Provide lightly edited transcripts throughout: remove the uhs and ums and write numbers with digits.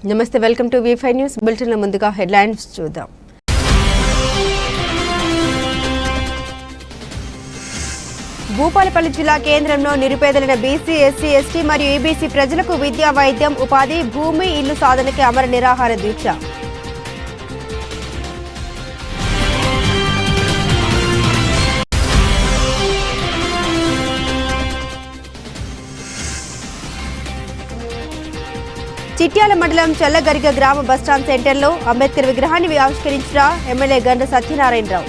నమస్తే, welcome to V5 news బులెటిన్ల ముందుగా headlines చూద్దాం. భూపాలపల్లి జిల్లా కేంద్రంలో నిరుపేదలైన బీసీ, ఎస్సీ, ఎస్టీ మరియు ఈబీసీ ప్రజలకు విద్యా, వైద్యం, ఉపాధి, భూమి, ఇల్లు సాధనకి అమర నిరాహార దీక్ష. చిట్యాల మండలం చల్లగరిగ గ్రామ బస్టాండ్ సెంటర్లో అంబేద్కర్ విగ్రహాన్ని ఆవిష్కరించిన ఎమ్మెల్యే గండ్ర సత్యనారాయణరావు.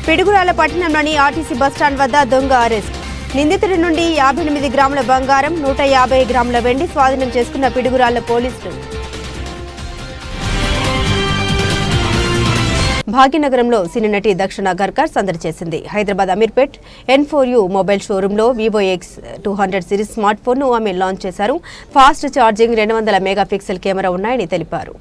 పిడుగురాల పట్టణంలోని ఆర్టీసీ బస్టాండ్ వద్ద దొంగ అరెస్ట్. నిందితుడి నుండి 58 గ్రాముల బంగారం, 150 గ్రాముల వెండి స్వాధీనం చేసుకున్న పిడుగురాల పోలీసులు. భాగ్యనగరంలో సినీ నటి దక్షిణ గర్కర్ సందడి చేసింది. హైదరాబాద్ అమీర్పేట్ N4U మొబైల్ షోరూంలో Vivo X200 series smart phone ను ఆమె లాంచ్ చేశారు. ఫాస్ట్ ఛార్జింగ్, 200 మెగాపిక్సెల్ కెమెరా ఉన్నాయని తెలిపారు.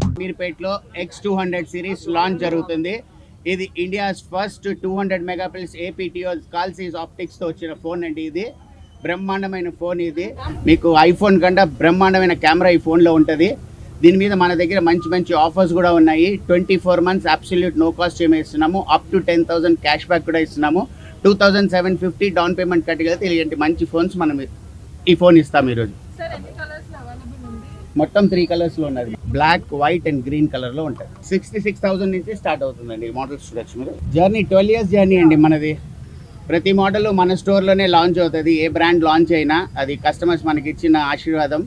అమీర్పేట్లో X200 సిరీస్ లాంచ్ జరుగుతుంది. ఇది India's first 200 megapixel APTO Carl Zeiss optics తో వచ్చిన ఫోన్ అండి. ఇది బ్రహ్మాండమైన ఫోన్. ఇది మీకు ఐఫోన్ కన్నా బ్రహ్మాండమైన కెమెరా ఈ ఫోన్లో ఉంటుంది. దీని మీద మన దగ్గర మంచి ఆఫర్స్ కూడా ఉన్నాయి. 24 months absolute no cost EMI ఇస్తున్నాము. అప్ టు 10,000 క్యాష్ బ్యాక్ కూడా ఇస్తున్నాము. 2,750 డౌన్ పేమెంట్ కట్టగలిగితే ఇలాంటి మంచి ఫోన్స్ మనం ఈ ఫోన్ ఇస్తాం. ఈరోజు మొత్తం 3 కలర్స్లో ఉన్నది. బ్లాక్, వైట్ అండ్ గ్రీన్ కలర్లో ఉంటుంది. 66,000 నుంచి స్టార్ట్ అవుతుందండి మోడల్స్ చూడొచ్చు మీరు. జర్నీ 12 years జర్నీ అండి మనది. ప్రతి మోడల్ మన స్టోర్లోనే లాంచ్ అవుతుంది. ఏ బ్రాండ్ లాంచ్ అయినా అది కస్టమర్స్ మనకి ఇచ్చిన ఆశీర్వాదం.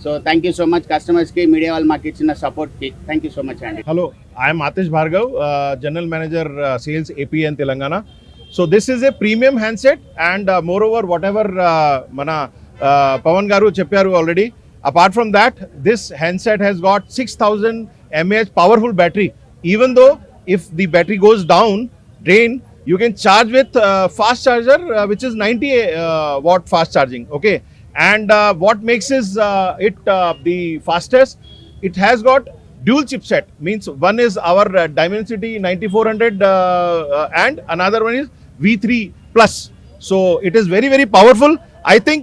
So thank you so much కస్టమర్స్కి, మీడియా వాళ్ళు మాకు ఇచ్చిన సపోర్ట్కి థ్యాంక్ యూ సో మచ్ అండి. Hello, I am Atish Bhargav, General Manager Sales AP and Telangana. So this is a premium handset and moreover whatever mana Pawan Garu chepparu already. Apart from that, this handset has got 6,000 mAh powerful battery. Even though if the battery goes down, drain, you can charge with fast charger which is 90 watt fast charging. Okay, and what makes is it the fastest, it has got dual chipset, means one is our Dimensity 9400 and another one is V3 plus. So it is very powerful. I think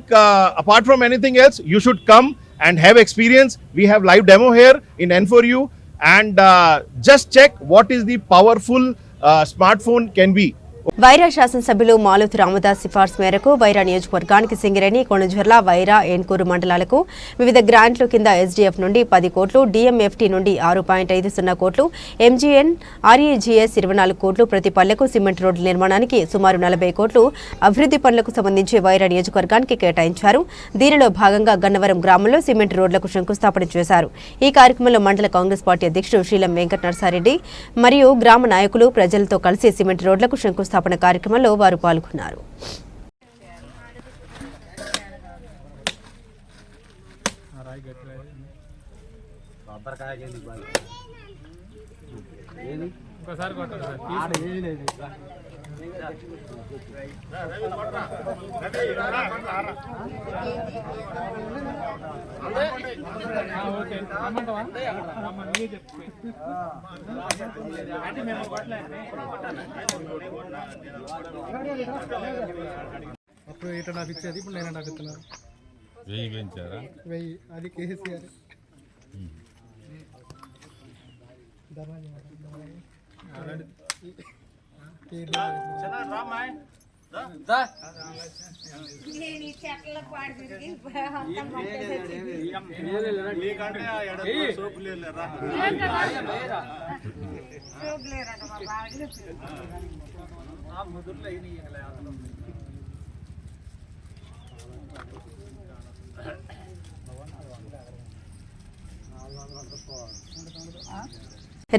apart from anything else, you should come and have experience. We have live demo here in N4U and just check what is the powerful smartphone can be. Wyra శాసనసభ్యులు మాలుతి రామదాస్ సిఫార్సు మేరకు వైరా నియోజకవర్గానికి సింగరేణి, కొణిజర్ల, వైరా, ఏన్కూరు మండలాలకు వివిధ గ్రాంట్ల కింద SDF నుండి 10 కోట్లు, DMFT నుండి 6.50 కోట్లు, MGN, REGS 24 కోట్లు, ప్రతి పల్లెకు సిమెంట్ రోడ్ల నిర్మాణానికి సుమారు 40 కోట్లు అభివృద్ధి పనులకు సంబంధించి వైరా నియోజకవర్గానికి కేటాయించారు. దీనిలో భాగంగా గన్నవరం గ్రామంలో సిమెంట్ రోడ్లకు శంకుస్థాపన చేశారు. ఈ కార్యక్రమంలో మండల కాంగ్రెస్ పార్టీ అధ్యక్షుడు శ్రీలం వెంకట నరసారెడ్డి మరియు గ్రామ నాయకులు ప్రజలతో కలిసి సిమెంట్ రోడ్లకు శంకుస్థాపన కార్యక్రమంలో వారు పాల్గొన్నారు. అప్పుడు ఇట్లా నాకు ఇచ్చేది, ఇప్పుడు నేను నాకు ఇస్తున్నాను. 1000 పెంచారా? 1000 అది కేసీఆర్.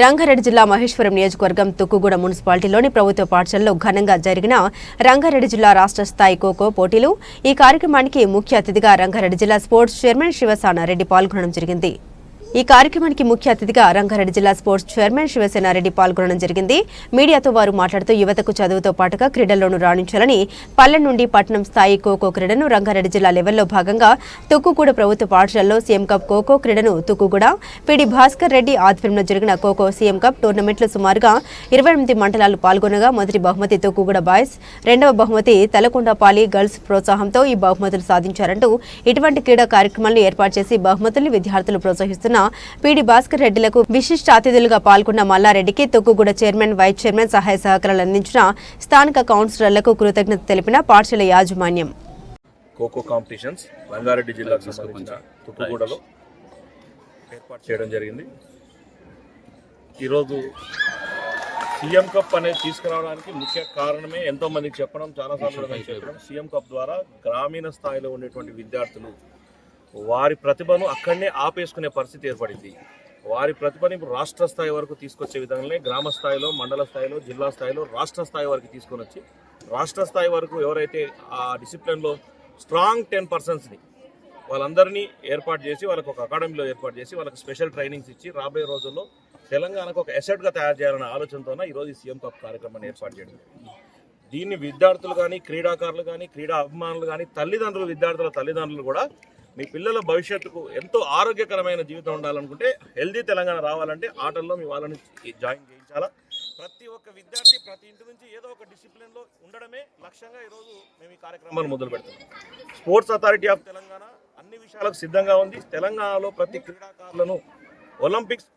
రంగారెడ్డి జిల్లా మహేశ్వరం నియోజకవర్గం తుక్కుగూడ మున్సిపాలిటీలోని ప్రభుత్వ పాఠశాలలో ఘనంగా జరిగిన రంగారెడ్డి జిల్లా రాష్ట్ర స్థాయి ఖోఖో పోటీలు. ఈ కార్యక్రమానికి ముఖ్య అతిథిగా రంగారెడ్డి జిల్లా స్పోర్ట్స్ చైర్మన్ శివసానారెడ్డి పాల్గొనడం జరిగింది. ఈ కార్యక్రమానికి ముఖ్య అతిథిగా రంగారెడ్డి జిల్లా స్పోర్ట్స్ చైర్మన్ శివసేనారెడ్డి పాల్గొనడం జరిగింది. మీడియాతో వారు మాట్లాడుతూ యువతకు చదువుతో పాటుగా క్రీడల్లోనూ రాణించాలని పల్లె నుండి పట్టణం స్థాయి ఖోఖో క్రీడను రంగారెడ్డి జిల్లా లెవెల్లో భాగంగా తుక్కుగూడ ప్రభుత్వ పాఠశాలలో సీఎం కప్ ఖోఖో క్రీడను తుక్కుగూడ పిడి భాస్కర్ రెడ్డి ఆధ్వర్యంలో జరిగిన ఖోఖో సీఎం కప్ టోర్నమెంట్లో సుమారుగా 28 మండలాలు పాల్గొనగా మొదటి బహుమతి తుక్కుగూడ బాయ్స్, రెండవ బహుమతి తలకొండపాలి గర్ల్స్ ప్రోత్సాహంతో ఈ బహుమతులు సాధించారంటూ ఇటువంటి క్రీడా కార్యక్రమాలను ఏర్పాటు చేసి బహుమతుల్ని విద్యార్థులు ప్రోత్సహిస్తున్న పిడి భాస్కర్ రెడ్డిలకు విశిష్ట అతిథులుగా పాల్గొన్న మల్లారెడ్డికి తుక్కుగూడ చైర్మన్, వైస్ చైర్మన్ సహాయ సహకారాలు అందించిన స్థానిక కౌన్సిలర్లకు కృతజ్ఞత తెలిపిన పాఠశాల యాజమాన్యం. ఖోఖో కాంపిటీషన్స్ రంగారెడ్డి జిల్లాకు సంబంధించిన తుక్కుగూడలో ఏర్పాటు చేయడం జరిగింది. ఈరోజు సీఎం కప్ అనేది తీసుకురావడానికి ముఖ్య కారణమే ఎంతో మందికి చెప్పడం, చాలాసార్లు చెప్పడం, సీఎం కప్ ద్వారా గ్రామీణ స్థాయిలో ఉండేటువంటి విద్యార్థులు వారి ప్రతిభను అక్కడనే ఆపేసుకునే పరిస్థితి ఏర్పడింది. వారి ప్రతిభని రాష్ట్ర స్థాయి వరకు తీసుకొచ్చే విధంగానే గ్రామ స్థాయిలో, మండల స్థాయిలో, జిల్లా స్థాయిలో, రాష్ట్ర స్థాయి వరకు తీసుకొని వచ్చి రాష్ట్ర స్థాయి వరకు ఎవరైతే ఆ డిసిప్లిన్లో స్ట్రాంగ్ 10%ని వాళ్ళందరినీ ఏర్పాటు చేసి వాళ్ళకు ఒక అకాడమీలో ఏర్పాటు చేసి వాళ్ళకి స్పెషల్ ట్రైనింగ్స్ ఇచ్చి రాబోయే రోజుల్లో తెలంగాణకు ఒక అసెట్గా తయారు చేయాలనే ఆలోచనతోనే ఈరోజు ఈ సీఎం కప్ కార్యక్రమాన్ని ఏర్పాటు చేయడం. దీన్ని విద్యార్థులు కానీ, క్రీడాకారులు కానీ, క్రీడా అభిమానులు కానీ, తల్లిదండ్రులు, విద్యార్థుల తల్లిదండ్రులు కూడా మీ పిల్లల భవిష్యత్తుకు ఎంతో ఆరోగ్యకరమైన జీవితం ఉండాలనుకుంటే, హెల్దీ తెలంగాణ రావాలంటే ఆటల్లో మీ వాళ్ళని జాయిన్ చేయించాలా. ప్రతి ఒక్క విద్యార్థి ప్రతి ఇంటి నుంచి ఏదో ఒక డిసిప్లిన్లో ఉండడమే లక్ష్యంగా ఈరోజు మేము ఈ కార్యక్రమాన్ని మొదలు పెడుతున్నాం. స్పోర్ట్స్ అథారిటీ ఆఫ్ తెలంగాణ అన్ని విషయాలకు సిద్ధంగా ఉంది. తెలంగాణలో ప్రతి క్రీడాకారులను ఒలింపిక్స్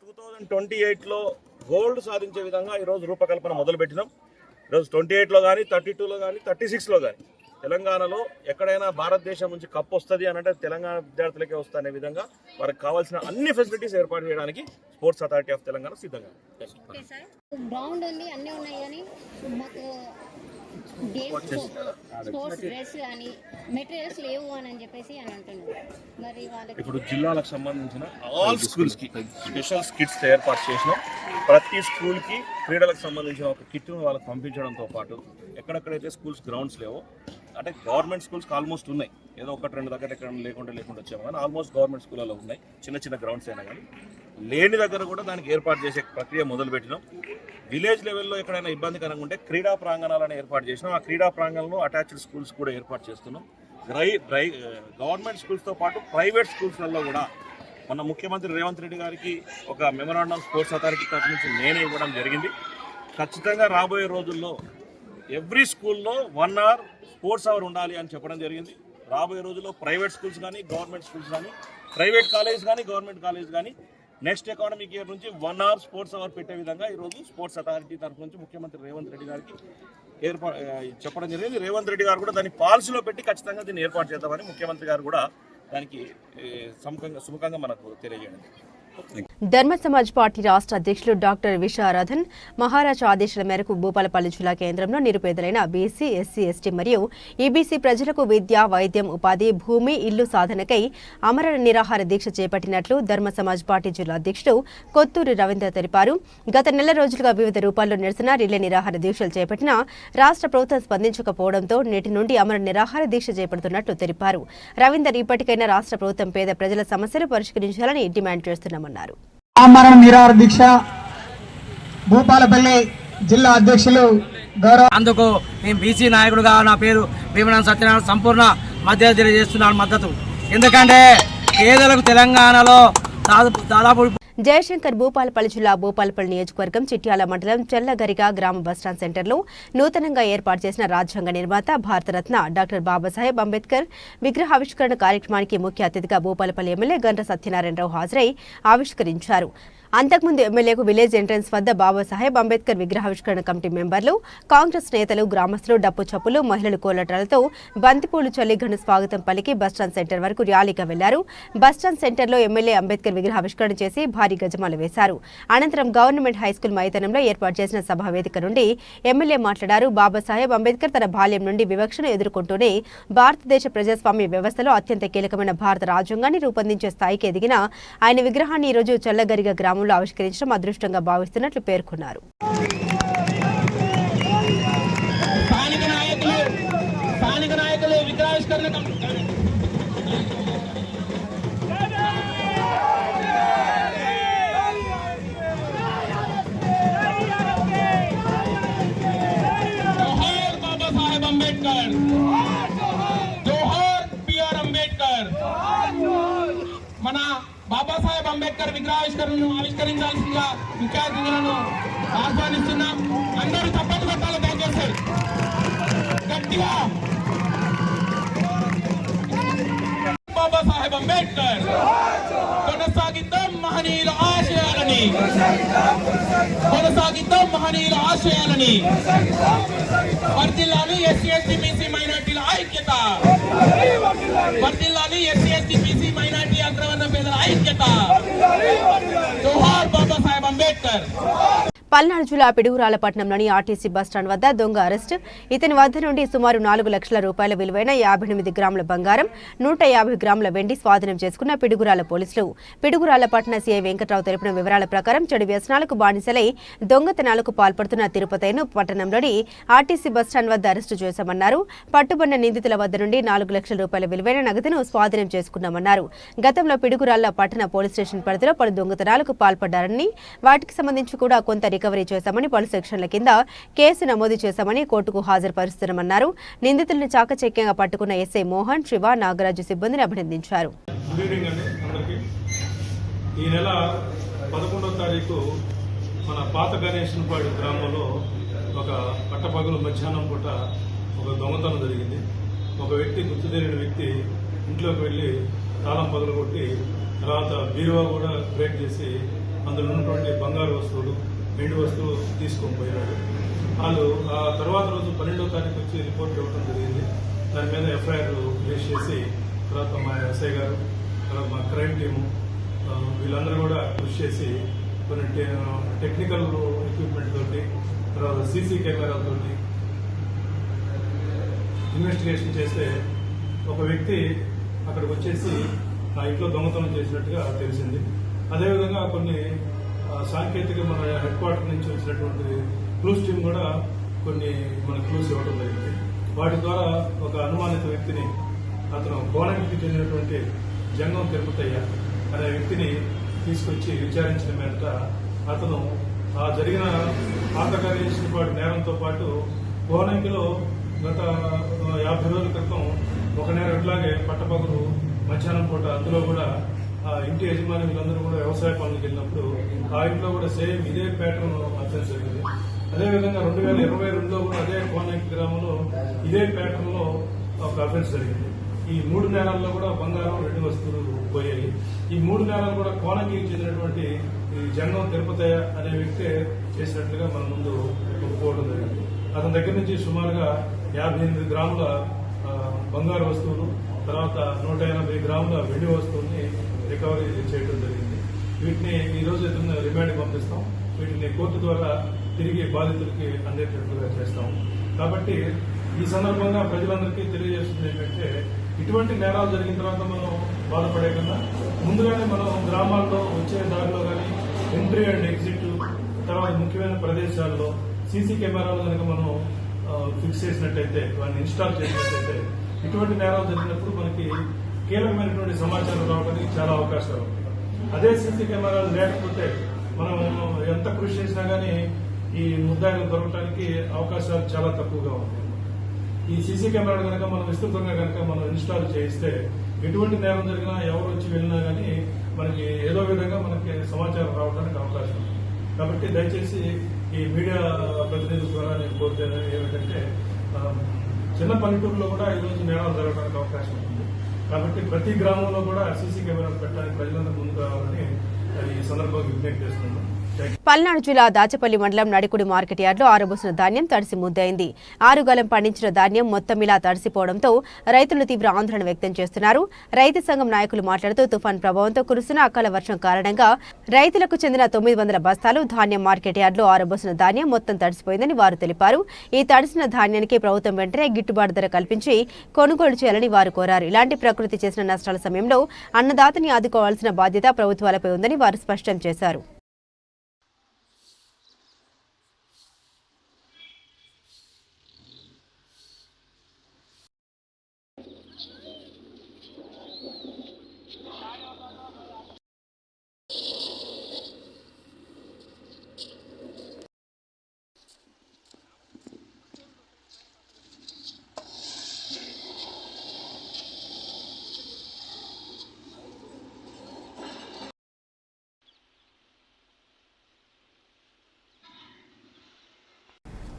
2028లో గోల్డ్ సాధించే విధంగా ఈరోజు రూపకల్పన మొదలుపెట్టినాం. ఈరోజు 28లో కానీ, 32లో కానీ, 36లో కానీ తెలంగాణలో ఎక్కడైనా భారతదేశం నుంచి కప్ వస్తుంది అని అంటే తెలంగాణ విద్యార్థులకే వస్తుంది అనే విధంగా వారికి కావాల్సిన అన్ని ఫెసిలిటీస్ ఏర్పాటు చేయడానికి స్పోర్ట్స్ అథారిటీ ఆఫ్ తెలంగాణ సిద్ధంగా. గ్రౌండ్ ఉంది, అన్నీ ఉన్నాయి, కానీ మాకు స్పోర్ట్స్ డ్రెస్ కానీ మెటీరియల్స్ లేవు అని చెప్పేసి అని అంటున్నారు. మరి వాళ్ళకి ఇప్పుడు జిల్లాలకు సంబంధించిన ఆల్ స్కూల్స్కి స్పెషల్ కిట్స్ ఏర్పాటు చేసినాం. ప్రతి స్కూల్కి క్రీడలకు సంబంధించిన ఒక కిట్ను వాళ్ళకి పంపించడంతో పాటు ఎక్కడెక్కడైతే స్కూల్స్ గ్రౌండ్స్ లేవో, అంటే గవర్నమెంట్ స్కూల్స్కి ఆల్మోస్ట్ ఉన్నాయి, ఏదో 1-2 దగ్గర ఎక్కడ లేకుండా వచ్చాము, కానీ ఆల్మోస్ట్ గవర్నమెంట్ స్కూళ్ళలో ఉన్నాయి, చిన్న చిన్న గ్రౌండ్స్ అయినా కానీ. లేని దగ్గర కూడా దానికి ఏర్పాటు చేసే ప్రక్రియ మొదలుపెట్టినాం. విలేజ్ లెవెల్లో ఎక్కడైనా ఇబ్బందికరంగా ఉంటే క్రీడా ప్రాంగణాలను ఏర్పాటు చేసినాం. ఆ క్రీడా ప్రాంగణంలో అటాచ్డ్ స్కూల్స్ కూడా ఏర్పాటు చేస్తున్నాం. గవర్నమెంట్ స్కూల్స్తో పాటు ప్రైవేట్ స్కూల్స్లలో కూడా మొన్న ముఖ్యమంత్రి రేవంత్ రెడ్డి గారికి ఒక మెమరాండం స్పోర్ట్స్ అథారిటీ తరఫు నుంచి నేనే ఇవ్వడం జరిగింది. ఖచ్చితంగా రాబోయే రోజుల్లో ఎవ్రీ స్కూల్లో 1 అవర్ స్పోర్ట్స్ అవర్ ఉండాలి అని చెప్పడం జరిగింది. రాబోయే రోజుల్లో ప్రైవేట్ స్కూల్స్ కానీ, గవర్నమెంట్ స్కూల్స్ కానీ, ప్రైవేట్ కాలేజ్ కానీ, గవర్నమెంట్ కాలేజ్ కానీ నెక్స్ట్ అకాడమిక్ ఇయర్ నుంచి 1 అవర్ స్పోర్ట్స్ అవర్ పెట్టే విధంగా ఈరోజు స్పోర్ట్స్ అథారిటీ తరఫు నుంచి ముఖ్యమంత్రి రేవంత్ రెడ్డి గారికి చెప్పడం జరిగింది. రేవంత్ రెడ్డి గారు కూడా దాన్ని పాలసీలో పెట్టి ఖచ్చితంగా దీన్ని ఏర్పాటు చేద్దామని ముఖ్యమంత్రి గారు కూడా దానికి సుముఖంగా మనకు తెలియజేయండి. ధర్మ సమాజ్ పార్టీ రాష్ట్ర అధ్యక్షులు డాక్టర్ విశారాధన్ మహారాజ్ ఆదేశాల మేరకు భూపాలపల్లి జిల్లా కేంద్రంలో నిరుపేదలైన బీసీ, ఎస్సీ, ఎస్టీ మరియు ఈబీసీ ప్రజలకు విద్య, వైద్యం, ఉపాధి, భూమి, ఇల్లు సాధనకై అమర నిరాహార దీక్ష చేపట్టినట్లు ధర్మ సమాజ్ పార్టీ జిల్లా అధ్యక్షుడు కొత్తూరి రవీంద్ర తెలిపారు. గత నెల రోజులుగా వివిధ రూపాల్లో నిరసన, రిలే నిరాహార దీక్షలు చేపట్టిన రాష్ట్ర ప్రభుత్వం స్పందించకపోవడంతో నేటి నుండి అమర నిరాహార దీక్ష చేపడుతున్నట్లు తెలిపారు. రవీందర్ ఇప్పటికైనా రాష్ట్ర ప్రభుత్వం పేద ప్రజల సమస్యలు పరిష్కరించాలని డిమాండ్ చేస్తున్నామన్నారు. ఆమరణ నిరాహార దీక్ష భూపాలపల్లి జిల్లా అధ్యక్షులు గౌరవ అందుకు నేను బీసీ నాయకుడుగా నా పేరు భీమనాథ్ సత్యనారాయణ సంపూర్ణ మద్దతు తెలియజేస్తున్నాను. మద్దతు ఎందుకంటే పేదలకు తెలంగాణలో దాదాపు జయశంకర్ భూపాలపల్లి జిల్లా భూపాలపల్లి నియోజకవర్గం చిట్యాల మండలం చెల్లగరిగా గ్రామ బస్టాండ్ సెంటర్లో నూతనంగా ఏర్పాటు చేసిన రాజ్యాంగ నిర్మాత భారతరత్న డాక్టర్ బాబాసాహెబ్ అంబేద్కర్ విగ్రహావిష్కరణ కార్యక్రమానికి ముఖ్య అతిథిగా భూపాలపల్లి ఎమ్మెల్యే గంట సత్యనారాయణరావు హాజరై ఆవిష్కరించారు. అంతకుముందు ఎమ్మెల్యేకు విలేజ్ ఎంట్రన్స్ వద్ద బాబాసాహెబ్ అంబేద్కర్ విగ్రహావిష్కరణ కమిటీ మెంబర్లు, కాంగ్రెస్ నేతలు, గ్రామస్తులు డప్పు చప్పులు, మహిళలు కోలాటాలతో బంతిపూలు చల్లి ఘన స్వాగతం పలికి బస్టాండ్ సెంటర్ వరకు ర్యాలీగా వెళ్లారు. బస్టాండ్ సెంటర్లో ఎమ్మెల్యే అంబేద్కర్ విగ్రహావిష్కరణ చేసి భారీ గజమాల వేశారు. అనంతరం గవర్నమెంట్ హైస్కూల్ మైదానంలో ఏర్పాటు చేసిన సభా వేదిక నుండి ఎమ్మెల్యే మాట్లాడారు. బాబాసాహెబ్ అంబేద్కర్ తన బాల్యం నుండి వివక్షను ఎదుర్కొంటూనే భారతదేశ ప్రజాస్వామ్య వ్యవస్థలో అత్యంత కీలకమైన భారత రాజ్యాంగాన్ని రూపొందించే స్థాయికి ఎదిగిన ఆయన విగ్రహాన్ని ఈరోజు చల్లగరిగ గ్రామం ఆవిష్కరించడం అదృష్టంగా భావిస్తున్నట్లు పేర్కొన్నారు. బాబాసాహెబ్ అంబేద్కర్ ఆవిష్కరించాల్సిందిగా ముఖ్య అతిథులను ఆహ్వానిస్తున్నాం. అందరూ చప్పట్లు కొట్టాలి దయచేసి గట్టిగా. బాబాసాహెబ్ అంబేద్కర్ కొనసాగిద్దాం మహనీయుల ఆశయాలని, కొనసాగిద్దాం మహనీయుల ఆశయాలని. వర్ధిల్లాలి ఎస్సీ ఎస్టీ బీసీ మైనార్టీల ఐక్యత, వర్ధిల్లాలి ఎస్సీ ఎస్టీ బీసీ మైనార్టీ అగ్రవర్ణ పేదల ఐక్యత. జోహార్ బాబాసాహెబ్ అంబేద్కర్. పల్నాడు జిల్లా పిడుగురాళ్లపట్నంలోని ఆర్టీసీ బస్టాండ్ వద్ద దొంగ అరెస్టు. ఇతని వద్ద నుండి సుమారు 4 లక్షల రూపాయల విలువైన 58 గ్రాముల బంగారం, 150 గ్రాముల వెండి స్వాధీనం చేసుకున్న పిడుగురాళ్ల పోలీసులు. పిడుగురాళ్లపట్న సీఐ వెంకట్రావు తెలిపిన వివరాల ప్రకారం చెడు వ్యసనాలకు బానిసలై దొంగతనాలకు పాల్పడుతున్న తిరుపతయ్యను పట్టణంలోని ఆర్టీసీ బస్టాండ్ వద్ద అరెస్టు చేశామన్నారు. పట్టుబడిన నిందితుల వద్ద నుండి 4 లక్షల రూపాయల విలువైన నగదును స్వాధీనం చేసుకున్నామన్నారు. గతంలో పిడుగురాళ్ల పట్టణ పోలీస్ స్టేషన్ పరిధిలో పలు దొంగతనాలకు పాల్పడ్డారని, వాటికి సంబంధించి కూడా కొంత రికవరీ చేశామని, పలు సెక్షన్ల కింద కేసు నమోదు చేశామని కోర్టుకు హాజరుపరుస్తున్నామన్నారు. నిందితులను చాకచక్యంగా పట్టుకున్న ఎస్ఐ మోహన్, శివ, నాగరాజు సిబ్బందిని అభినందించారు. ఈ నెల 11వ తారీఖు మన పాత గణేశన్పాడు గ్రామంలో ఒక పట్టపగలు మధ్యాహ్నం పూట ఒక దొంగతనం జరిగింది. ఒక వ్యక్తి, గుర్తు తెలియని వ్యక్తి ఇంట్లోకి వెళ్ళి తాళం పగలగొట్టి తర్వాత బీరువా కూడా బ్రేక్ చేసి అందులో ఉన్నటువంటి బంగారు వస్తువులు, వెండి వస్తువులు తీసుకొని పోయినాడు. వాళ్ళు ఆ తర్వాత రోజు 12వ తారీఖు వచ్చి రిపోర్ట్ ఇవ్వడం జరిగింది. దాని మీద ఎఫ్ఐఆర్ రిలీజ్ చేసి తర్వాత మా ఎస్ఐ గారు, తర్వాత మా క్రైమ్ టీము వీళ్ళందరూ కూడా కృషి చేసి కొన్ని టెక్నికల్ ఎక్విప్మెంట్ తోటి, తర్వాత సీసీ కెమెరాలతోటి ఇన్వెస్టిగేషన్ చేస్తే ఒక వ్యక్తి అక్కడికి వచ్చేసి ఆ ఇంట్లో దొంగతనం చేసినట్టుగా తెలిసింది. అదేవిధంగా కొన్ని సాంకేతిక మన హెడ్ క్వార్టర్ నుంచి వచ్చినటువంటి క్లూస్ టీమ్ కూడా కొన్ని మన క్లూస్ ఇవ్వడం జరిగింది. వాటి ద్వారా ఒక అనుమానిత వ్యక్తిని, అతను కోనంకి చెందినటువంటి జంగం తిరుపతయ్య అనే వ్యక్తిని తీసుకొచ్చి విచారించిన మీదట అతను ఆ జరిగిన పాతకార్యపాటు నేరంతో పాటు కోనంకిలో గత 50 రోజుల క్రితం ఒక నేరం ఇట్లాగే పట్టపగలు మధ్యాహ్నం పూట అందులో కూడా ఆ ఇంటి యజమాని వీళ్ళందరూ కూడా వ్యవసాయ పనులకు వెళ్ళినప్పుడు ఆ ఇంట్లో కూడా సేమ్ ఇదే ప్యాటర్న్ అర్థం జరిగింది. అదేవిధంగా 2022లో కూడా అదే కోనంకి గ్రామంలో ఇదే ప్యాటర్న్ లో ఒక అఫెన్స్ జరిగింది. ఈ 3 నేరాల్లో కూడా బంగారం, వెండి వస్తువులు పోయాయి. ఈ 3 నేరాలు కూడా కోనంకి చెందినటువంటి ఈ జంగం తిరుపతయ్య అనే వ్యక్తే చేసినట్లుగా మన ముందు ఒప్పుకోవడం జరిగింది. అతని దగ్గర నుంచి సుమారుగా 58 గ్రాముల బంగారు వస్తువులు, తర్వాత 180 గ్రాముల వెండి వస్తువుల్ని రికవరీ చేయడం జరిగింది. వీటిని ఈ రోజు రిమాండ్ పంపిస్తాం. వీటిని కోర్టు ద్వారా తిరిగి బాధితులకి అందేటట్లుగా చేస్తాం. కాబట్టి ఈ సందర్భంగా ప్రజలందరికీ తెలియజేస్తుంది ఏంటంటే, ఇటువంటి నేరాలు జరిగిన తర్వాత మనం బాధపడే కన్నా ముందుగానే మనం గ్రామాల్లో వచ్చే దారిలో కానీ ఎంట్రీ అండ్ ఎగ్జిట్, తర్వాత ముఖ్యమైన ప్రదేశాల్లో సీసీ కెమెరాలు కనుక మనం ఫిక్స్ చేసినట్టయితే, వాటిని ఇన్స్టాల్ చేసినట్టయితే ఇటువంటి నేరాలు జరిగినప్పుడు మనకి కీలకమైనటువంటి సమాచారం రావడానికి చాలా అవకాశాలు ఉంటాయి. అదే సీసీ కెమెరాలు లేకపోతే మనం ఎంత కృషి చేసినా కానీ ఈ ముద్దాయిలు దొరకడానికి అవకాశాలు చాలా తక్కువగా ఉంటాయి. ఈ సీసీ కెమెరాలు కనుక మనం విస్తృతంగా కనుక మనం ఇన్స్టాల్ చేయిస్తే ఎటువంటి నేరం జరిగినా ఎవరు వచ్చి వెళ్ళినా కానీ మనకి ఏదో విధంగా మనకి సమాచారం రావడానికి అవకాశం ఉంది. కాబట్టి దయచేసి ఈ మీడియా ప్రతినిధుల ద్వారా నేను కోరుతాను ఏమిటంటే, చిన్న పల్లెటూరులో కూడా ఈరోజు నేరాలు జరగడానికి అవకాశం ఉంది. కాబట్టి ప్రతి గ్రామంలో కూడా సీసీ కెమెరాలు పెట్టడానికి ప్రజలందరూ ముందుకు రావాలని ఈ సందర్భంగా విజ్ఞప్తి చేస్తున్నాను. పల్నాడు జిల్లా దాచపల్లి మండలం నడికుడి మార్కెట్ యార్డులో ఆరబోసిన ధాన్యం తడిసి ముద్దయింది. 6 గలం పండించిన ధాన్యం మొత్తం ఇలా తడిసిపోవడంతో రైతులు తీవ్ర ఆందోళన వ్యక్తం చేస్తున్నారు. రైతు సంఘం నాయకులు మాట్లాడుతూ తుఫాన్ ప్రభావంతో కురుస్తున్న అకాల వర్షం కారణంగా రైతులకు చెందిన 900 బస్తాలు ధాన్యం మార్కెట్ యార్డులో ఆరబోసిన ధాన్యం మొత్తం తడిసిపోయిందని వారు తెలిపారు. ఈ తడిసిన ధాన్యానికి ప్రభుత్వం వెంటనే గిట్టుబాటు ధర కల్పించి కొనుగోలు చేయాలని వారు కోరారు. ఇలాంటి ప్రకృతి చేసిన నష్టాల సమయంలో అన్నదాతని ఆదుకోవాల్సిన బాధ్యత ప్రభుత్వాలపై ఉందని వారు స్పష్టం చేశారు.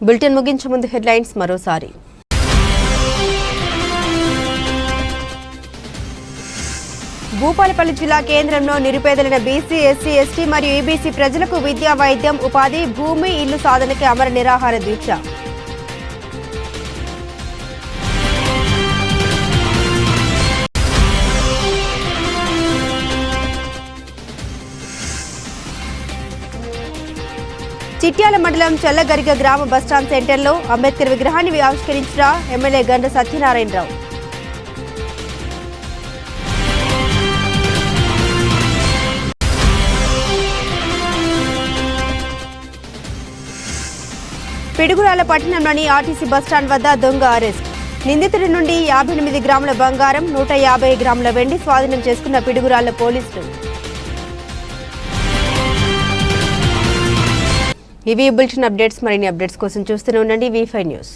బులెటిన్ ముగించే ముందు హెడ్లైన్స్ మరోసారి. భూపాలపల్లి జిల్లా కేంద్రంలో నిరుపేదలైన బీసీ, ఎస్సీ, ఎస్టీ మరియు ఈబీసీ ప్రజలకు విద్యా, వైద్యం, ఉపాధి, భూమి, ఇల్లు సాధనకి అమర నిరాహార దీక్ష. చిట్యాల మండలం చల్లగరిగ గ్రామ బస్టాండ్ సెంటర్లో అంబేద్కర్ విగ్రహాన్ని ఆవిష్కరించిన ఎమ్మెల్యే గండ్ర సత్యనారాయణరావు. పిడుగురాల పట్టణంలోని ఆర్టీసీ బస్టాండ్ వద్ద దొంగ అరెస్ట్. నిందితుడి నుండి 58 గ్రాముల బంగారం, 150 గ్రాముల వెండి స్వాధీనం చేసుకున్న పిడుగురాల పోలీసులు. ఇవి బులెటిన్ అప్డేట్స్. మరిన్ని అప్డేట్స్ కోసం చూస్తూనే ఉండండి V5 న్యూస్.